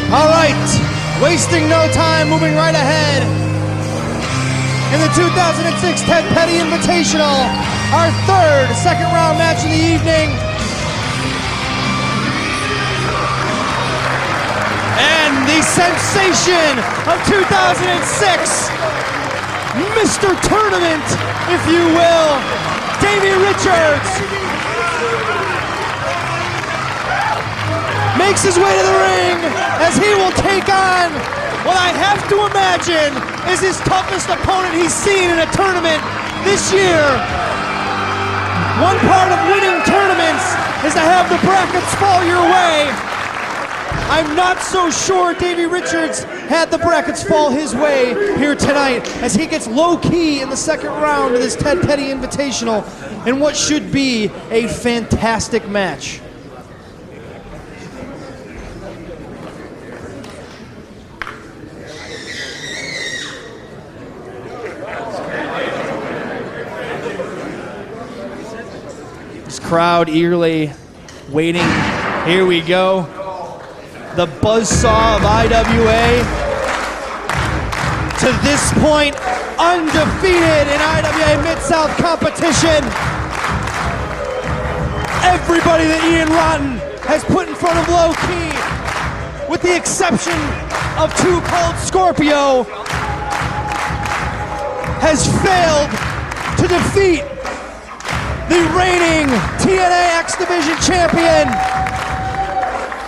All right, wasting no time, moving right ahead. In the 2006 Ted Petty Invitational, our third second round match of the evening. And the sensation of 2006, Mr. Tournament, if you will, Davey Richards makes his way to the ring as he will take on what I have to imagine is his toughest opponent he's seen in a tournament this year. One part of winning tournaments is to have the brackets fall your way. I'm not so sure Davey Richards had the brackets fall his way here tonight as he gets low key in the second round of this Ted Petty Invitational in what should be a fantastic match. This crowd eagerly waiting. Here we go. The buzzsaw of IWA, to this point undefeated in IWA Mid-South competition. Everybody that Ian Rotten has put in front of Low Key, with the exception of Too Cold Scorpio, has failed to defeat the reigning TNA X Division champion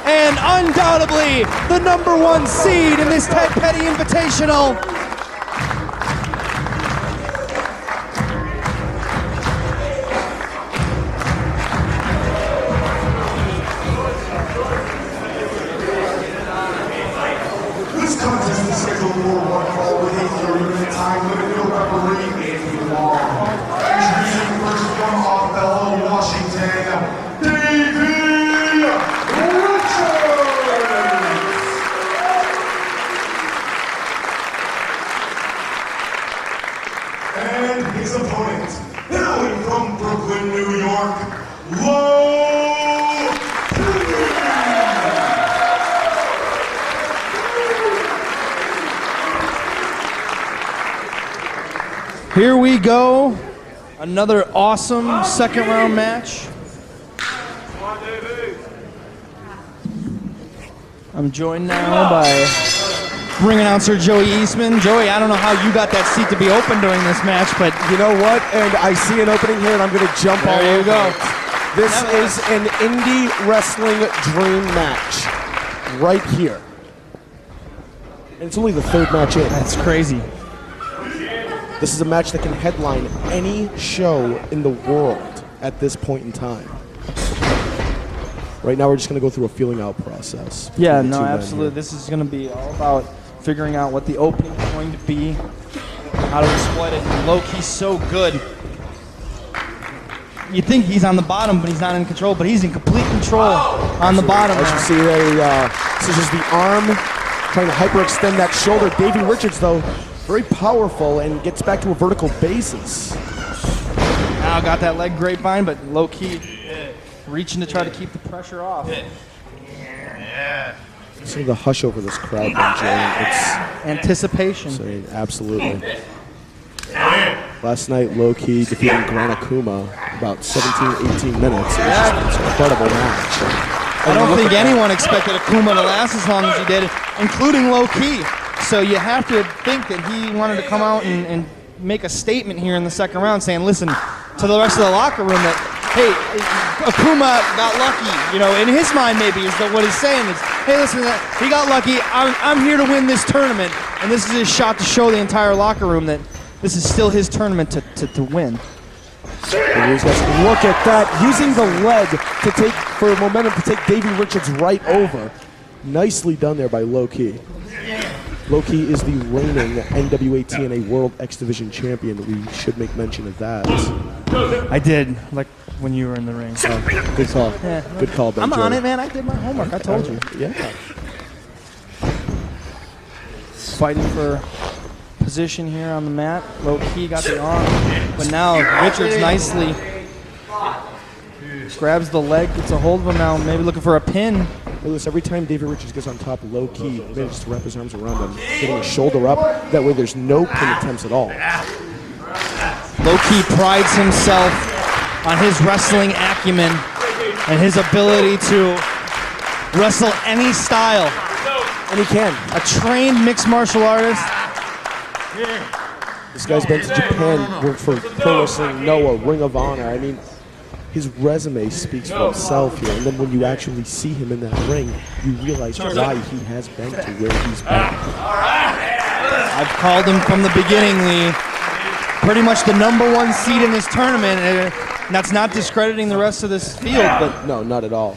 and undoubtedly the #1 seed in this Ted Petty Invitational. This contest is scheduled for one fall with a 30-minute time limit. No referee may be long. Introducing first from off Bella, Washington, Davey and his opponent, hailing from Brooklyn, New York, Low Key. Here we go, another awesome second round match. I'm joined now by ring announcer Joey Eastman. Joey, I don't know how you got that seat to be open during this match, but you know what? And I see an opening here, and I'm going to jump all over. There you go. This is an indie wrestling dream match right here. And it's only the third match in. That's crazy. This is a match that can headline any show in the world at this point in time. Right now, we're just going to go through a feeling out process. Yeah, no, absolutely. This is going to be all about figuring out what the opening is going to be, how to exploit it. Low-key's so good. You think he's on the bottom, but he's not in control, but he's in complete control on the bottom. As you see there, this is the arm trying to hyperextend that shoulder. Davey Richards, though, very powerful and gets back to a vertical basis. Now got that leg grapevine, but low-key reaching to try to keep the pressure off. See the hush over this crowd, then, Jay. It's anticipation. So, absolutely. Last night, low-key defeating Grant Akuma about 17, 18 minutes. It was just an incredible match. I don't think anyone expected Akuma to last as long as he did, including low-key. So you have to think that he wanted to come out and make a statement here in the second round saying, listen, to the rest of the locker room that, hey, Akuma got lucky. You know, in his mind maybe is that what he's saying is, hey, listen, he got lucky. I'm here to win this tournament. And this is his shot to show the entire locker room that this is still his tournament to win. And these guys, look at that, using the leg to take, for momentum, to take Davey Richards right over. Nicely done there by Low Key. Low Key is the reigning NWA TNA World X Division champion. We should make mention of that. I did, like when you were in the ring. Good call. Yeah. Good call, Ben. I'm on it, man. I did my homework. I told you. Yeah. Fighting for position here on the mat. Low Key got the arm, but now Richards nicely grabs the leg, gets a hold of him now, maybe looking for a pin. Notice every time Davey Richards gets on top, low-key manages to wrap his arms around him, getting his shoulder up. That way there's no pin attempts at all. Low-key prides himself on his wrestling acumen and his ability to wrestle any style. And he can. A trained mixed martial artist. This guy's been to Japan, worked for Pro Wrestling Noah, Ring of Honor. I mean, his resume speaks for itself here. And then when you actually see him in that ring, you realize why he has been to where he's been. I've called him from the beginning pretty much the #1 seed in this tournament. And that's not discrediting the rest of this field, but no, not at all.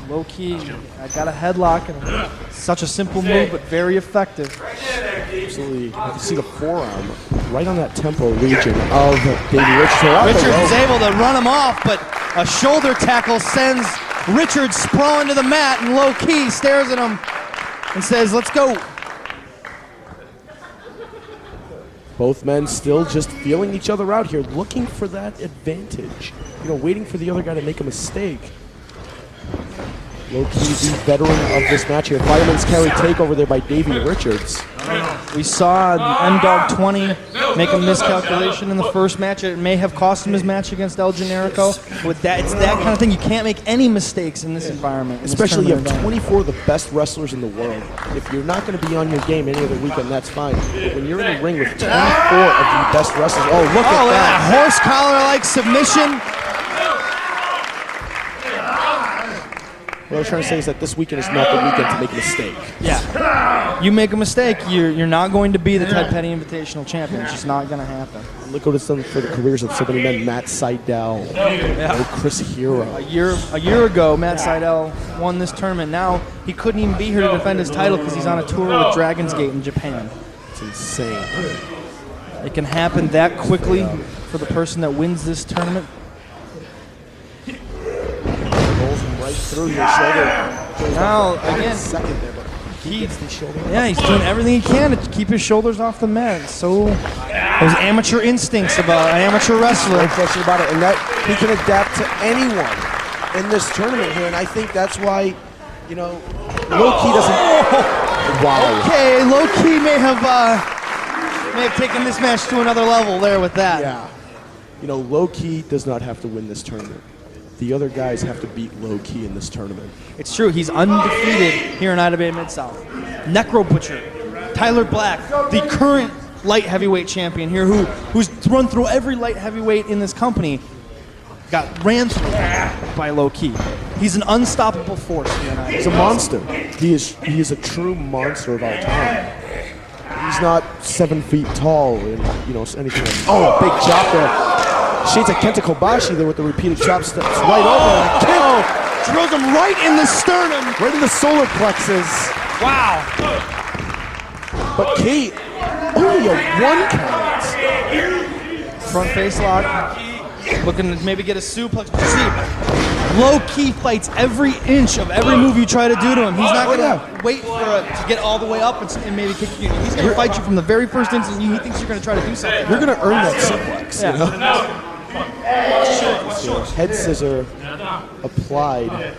Low key, I got a headlock, and such a simple move, but very effective. Absolutely. You can see the forearm right on that temporal region of Davey Richards. Richards is able to run him off, but a shoulder tackle sends Richards sprawling to the mat, and Low Key stares at him and says, "Let's go." Both men still just feeling each other out here, looking for that advantage. You know, waiting for the other guy to make a mistake. Low Key, the veteran of this match here. Fireman's carry takeover there by Davey Richards. We saw M-Dog 20 make a miscalculation in the first match. It may have cost him his match against El Generico. With that, it's that kind of thing. You can't make any mistakes in this environment. Especially you have 24 of the best wrestlers in the world. If you're not going to be on your game any other weekend, that's fine. But when you're in a ring with 24 of the best wrestlers, oh, look at that. Horse collar-like submission. What I was trying to say is that this weekend is not the weekend to make a mistake. Yeah. You make a mistake, you're not going to be the Ted Petty Invitational champion. It's just not going to happen. Look what it's done for the careers of so many men. Matt Seidel, Chris Hero. A year ago, Matt Seidel won this tournament. Now, he couldn't even be here to defend his title because he's on a tour with Dragon's Gate in Japan. It's insane. It can happen that quickly for the person that wins this tournament. Right through your shoulder. Now, again, he's doing everything he can to keep his shoulders off the mat. So, those amateur instincts about an amateur wrestler. No question about it. And that he can adapt to anyone in this tournament here. And I think that's why, you know, Low Key doesn't. Wow. Okay, Low Key may have taken this match to another level there with that. Yeah. You know, Low Key does not have to win this tournament. The other guys have to beat Low Key in this tournament. It's true. He's undefeated here in IWA Mid-South. Necro Butcher, Tyler Black, the current light heavyweight champion here, who's run through every light heavyweight in this company, got ran through by Low Key. He's an unstoppable force here in IWA. He's a monster. He is a true monster of our time. He's not 7 feet tall and, you know, anything. Oh, big chop there. Shades of Kenta Kobashi there with the repeated chop steps right over. Oh, drills him right in the sternum. Right in the solar plexus. Wow. But Kate, only a 1 count. Front face lock. Looking to maybe get a suplex. See, Low Key fights every inch of every move you try to do to him. He's not going to wait for to get all the way up and maybe kick you. He's going to fight you from the very first instant he thinks you're going to try to do something. You're going to earn that suplex. Yeah. You know? Head scissor applied.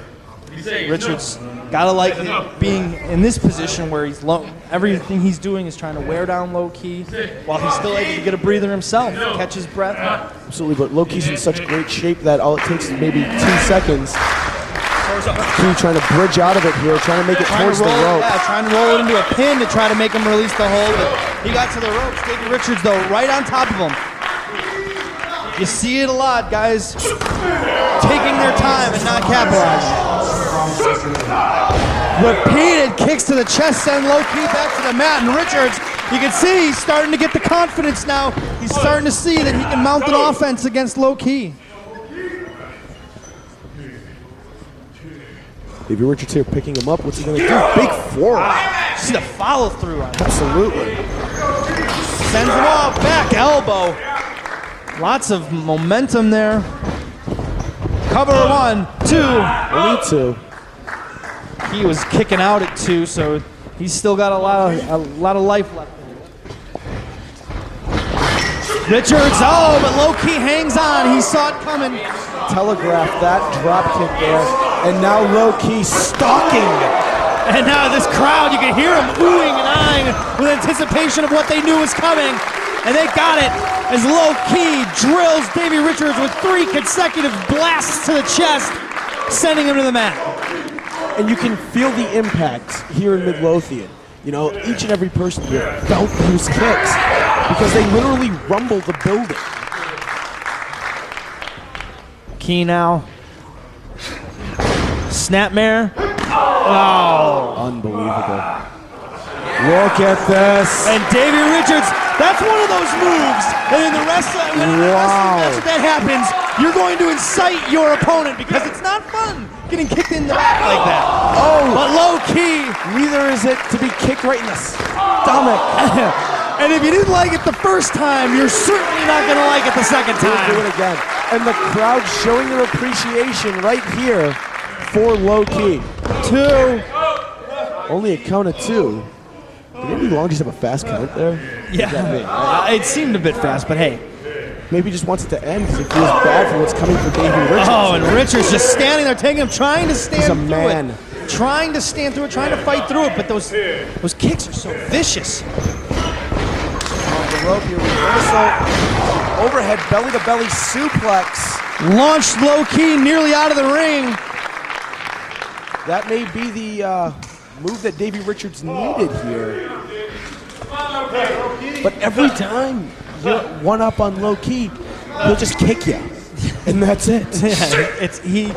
Richards gotta like being in this position where he's low. Everything he's doing is trying to wear down Low Key while he's still able to get a breather himself, catch his breath. Absolutely, but Low Key's in such great shape that all it takes is maybe 2 seconds. Key trying to bridge out of it here, trying to make it towards the rope. Yeah, trying to roll it into a pin to try to make him release the hold, but he got to the ropes. Davey Richards, though, right on top of him. You see it a lot, guys, taking their time and not capitalizing. Repeated kicks to the chest send Low Key back to the mat, and Richards, you can see he's starting to get the confidence now. He's starting to see that he can mount an offense against Low Key. Davey Richards here picking him up. What's he going to do? Big forearm. See the follow through on him. Absolutely. Sends him off, back elbow. Lots of momentum there. Cover 1, 2. Only 2. He was kicking out at 2, so he's still got a lot of life left in him. Richards, oh, but low-key hangs on. He saw it coming. Telegraphed that drop kick there, and now low-key stalking. And now this crowd, you can hear them oohing and eyeing with anticipation of what they knew was coming. And they got it as low-key drills Davey Richards with 3 consecutive blasts to the chest, sending him to the mat. And you can feel the impact here in Midlothian. You know, each and every person here felt those kicks because they literally rumbled the building. Key now. Snapmare. Oh. Unbelievable. Look at this. And Davey Richards, that's one of those moves. And in the wrestling, when that's that happens, you're going to incite your opponent because it's not fun getting kicked in the back like that. Oh. But low key. Neither is it to be kicked right in the stomach. And if you didn't like it the first time, you're certainly not going to like it the second time. Do it again. And the crowd showing their appreciation right here for low key. 2. Only a count of 2. Did Andy Long just have a fast count there? Yeah, it seemed a bit fast, but hey. Maybe he just wants it to end because he feels bad for what's coming for Davey Richards. Oh, and Richards just standing there, taking him, trying to stand through man. it. Trying to stand through it, trying to fight through it, but those kicks are so vicious. On the rope here, reversal. Overhead belly-to-belly suplex. Launched low-key, nearly out of the ring. That may be the move that Davey Richards needed here. But every time you're one up on low key, he'll just kick you, and that's it. Yeah, he's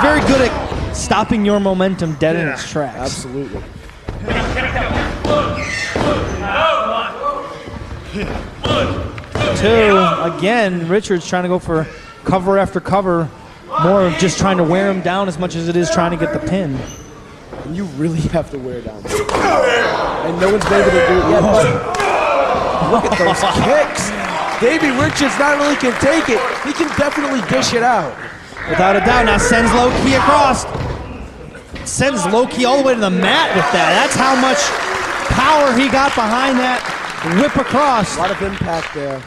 very good at stopping your momentum dead in its tracks. Absolutely. 2 again. Richards trying to go for cover after cover, more of just trying to wear him down as much as it is trying to get the pin. And you really have to wear down. And no one's been able to do it yet. But look at those kicks. Davey Richards not only can take it, he can definitely dish it out. Without a doubt. Now sends low-key across. Sends low-key all the way to the mat with that. That's how much power he got behind that whip across. A lot of impact there.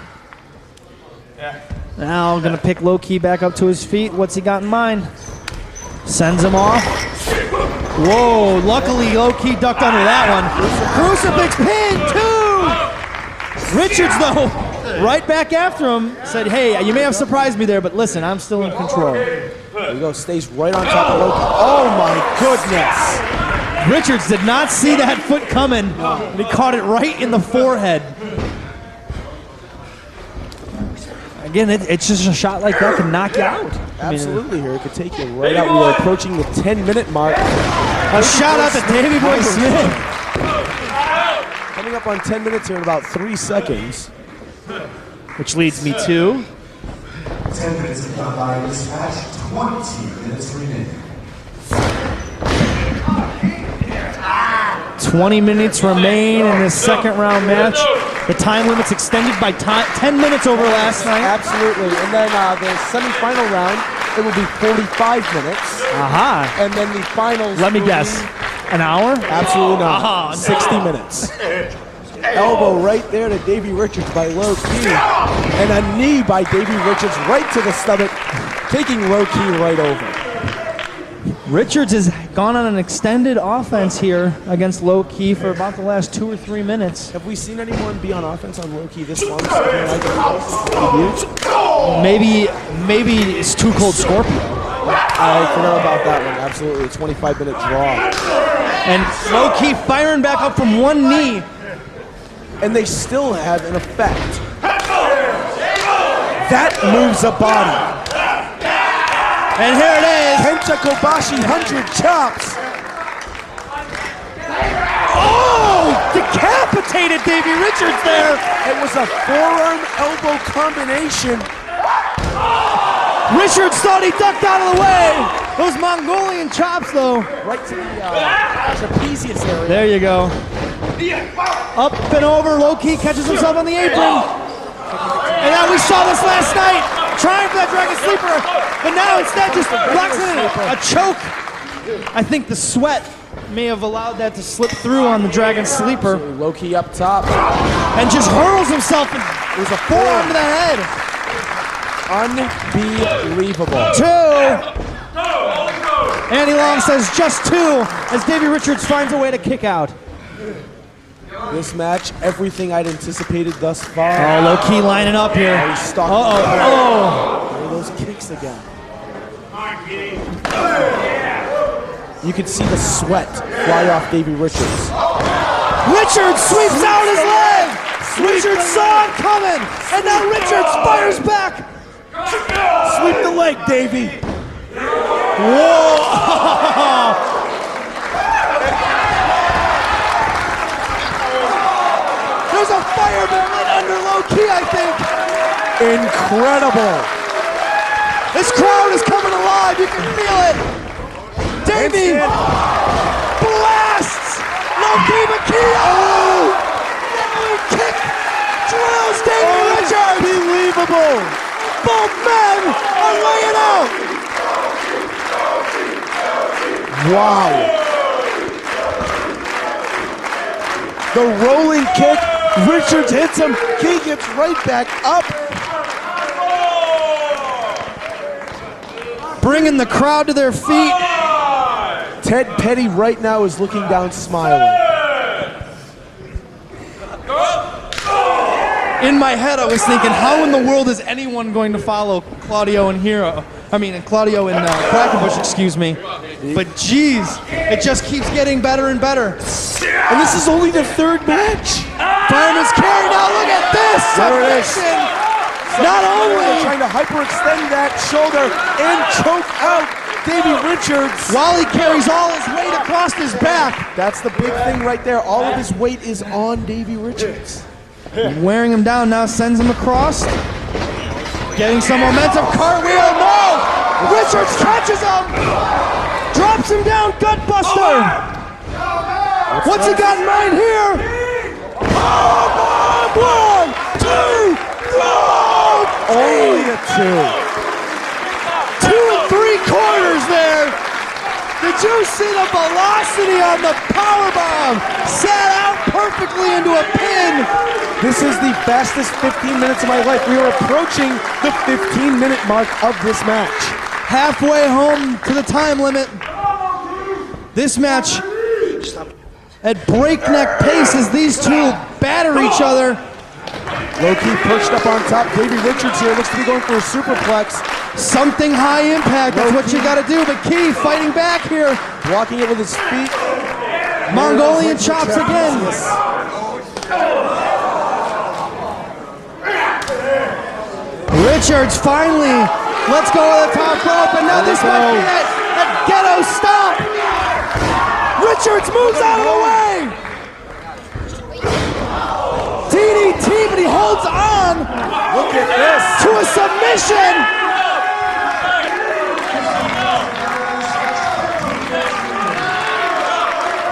Now going to pick low-key back up to his feet. What's he got in mind? Sends him off. Whoa, luckily low-key ducked under that one. Crucifix pin, 2! Richards, though, right back after him, said, hey, you may have surprised me there, but listen, I'm still in control. There you go, stays right on top of low-key. Oh my goodness! Richards did not see that foot coming, and he caught it right in the forehead. Again, it's just a shot like that can knock you out. Absolutely, here it could take you right out. We are approaching the 10-minute mark. A shout out to Davey Boy Smith. Coming up on 10 minutes here in about 3 seconds. Which leads me to 10 minutes of combined this match, 20 minutes remaining. 20 minutes remain in this second round match. The time limit's extended by 10 minutes over last night. Absolutely. And then the semifinal round, it will be 45 minutes. Aha. And then the finals. Let me guess. An hour? Absolutely not. Aha. 60 minutes. Elbow right there to Davey Richards by low key. And a knee by Davey Richards right to the stomach, taking low key right over. Richards has gone on an extended offense here against low key for about the last 2 or 3 minutes. Have we seen anyone be on offense on low key this long? Maybe it's Too Cold Scorpio. I forgot about that one. Absolutely, a 25-minute draw. And low key firing back up from one knee. And they still have an effect. That moves a body. And here it is. Kenta Kobashi 100 chops. Oh, decapitated Davey Richards there. It was a forearm elbow combination. Richards thought he ducked out of the way. Those Mongolian chops, though. Right to the trapezius area. There you go. Up and over, low-key catches himself on the apron. And now we saw this last night, trying for that Dragon Sleeper, but now instead just blocks it in a choke. I think the sweat may have allowed that to slip through on the Dragon Sleeper. Low-key up top. And just hurls himself It was a Forearm to the head. Unbelievable. 2. Andy Long says just 2 as Davey Richards finds a way to kick out. This match, everything I'd anticipated thus far. Oh, low key lining up here. Oh, he's stalking. Oh. Those kicks again. You can see the sweat fly off Davey Richards. Richards sweeps out his leg. Richards saw it coming, and now Richards fires back. Sweep the leg, Davey. Whoa! There's a fire been lit under low key, I think. Incredible. This crowd is coming alive. You can feel it. Davey blasts low key McKee. Oh! Kick drills Davey Richards. Unbelievable. Both men are laying out. Wow. The rolling kick. Richards hits him. He gets right back up. Bringing the crowd to their feet. Ted Petty right now is looking down smiling. In my head, I was thinking, how in the world is anyone going to follow Claudio and Hero? Claudio and Quackenbush, excuse me. But geez, it just keeps getting better and better. And this is only the third match. Fireman's carry now, look at this! There it is. Submission. Not They're only trying to hyperextend that shoulder and choke out Davey Richards. while he carries all his weight across his back. That's the big thing right there. All of his weight is on Davey Richards. Wearing him down now, sends him across. Getting some momentum, cartwheel, no! Richards catches him! Drops him down, gutbuster! What's he got in mind here? Powerbomb! 1, 2, Only a 2. 2 3/4 there. Did you see the velocity on the powerbomb? Sat out perfectly into a pin. This is the fastest 15 minutes of my life. We are approaching the 15-minute mark of this match. Halfway home to the time limit. This match at breakneck pace as these two batter each other. Low-key perched up on top. Davey Richards here looks to be going for a superplex. Something high impact, that's what you gotta do. But Key fighting back here. Blocking it with his feet. Mongolian chops again. Richards finally lets go of the top rope, and now this might be that ghetto stomp. Richards moves out of the way. DDT, but he holds on. Look at this. To a submission.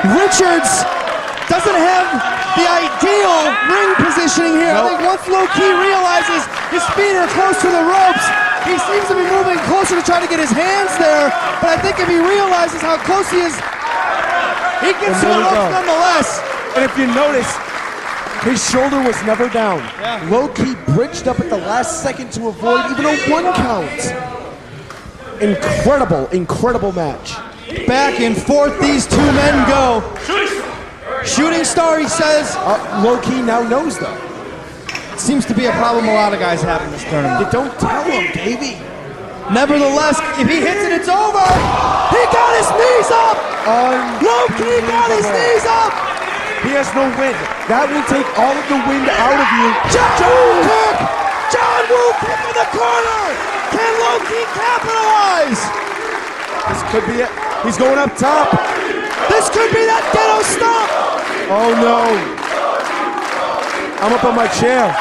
Richards doesn't have the ideal ring positioning here. I think once Low Key realizes his feet are close to the ropes, he seems to be moving closer to try to get his hands there. But I think if he realizes how close he is, he gets to the ropes nonetheless. And if you notice, his shoulder was never down. Yeah. Low Key bridged up at the last second to avoid even a 1 count. Incredible, incredible match. Back and forth these two men go. Shooting star, he says. Low Key now knows though. Seems to be a problem a lot of guys have in this tournament. You don't tell him, Davey. Nevertheless, if he hits it, it's over. He got his knees up. Low Key got his knees up. He has no wind. That will take all of the wind out of you. John Woo kick. John Woo kick in the corner. Can Low Key capitalize? This could be it. He's going up top. This could be that ghetto stomp. Oh no. I'm up on my chair.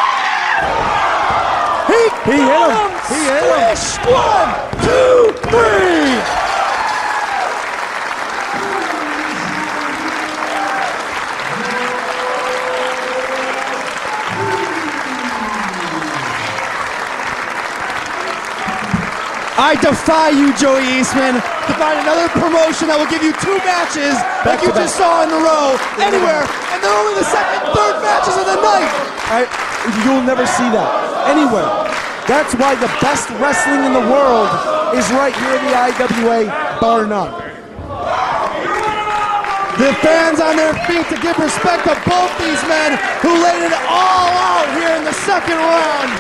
He hit him. He hit him. Squish. 1, 2, 3. I defy you, Joey Eastman, to find another promotion that will give you 2 matches like you just saw in a row, anywhere, and they're only the second, third matches of the night. You'll never see that anywhere. That's why the best wrestling in the world is right here in the IWA, bar none. The fans on their feet to give respect to both these men who laid it all out here in the second round.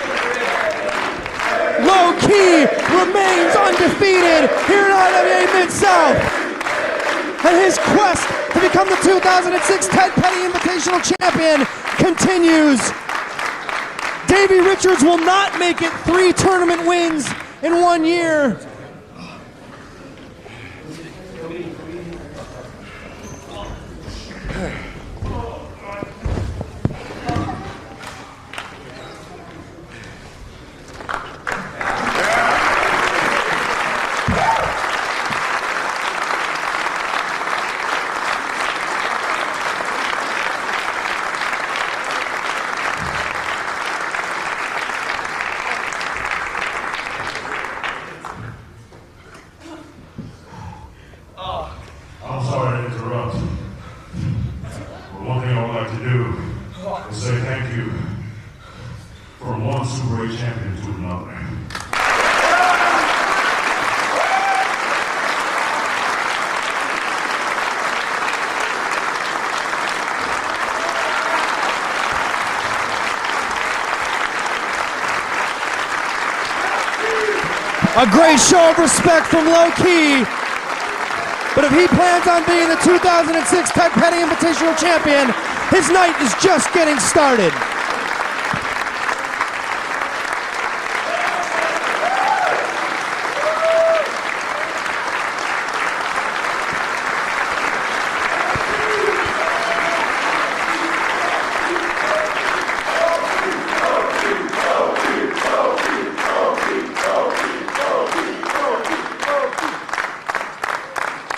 Low Key remains undefeated here in IWA Mid-South. And his quest to become the 2006 Ted Petty Invitational Champion continues. Davey Richards will not make it 3 tournament wins in 1 year. I'm sorry to interrupt, but one thing I would like to do is say thank you from one Super 8 champion to another. A great show of respect from Low Key. But if he plans on being the 2006 Ted Petty Invitational Champion, his night is just getting started.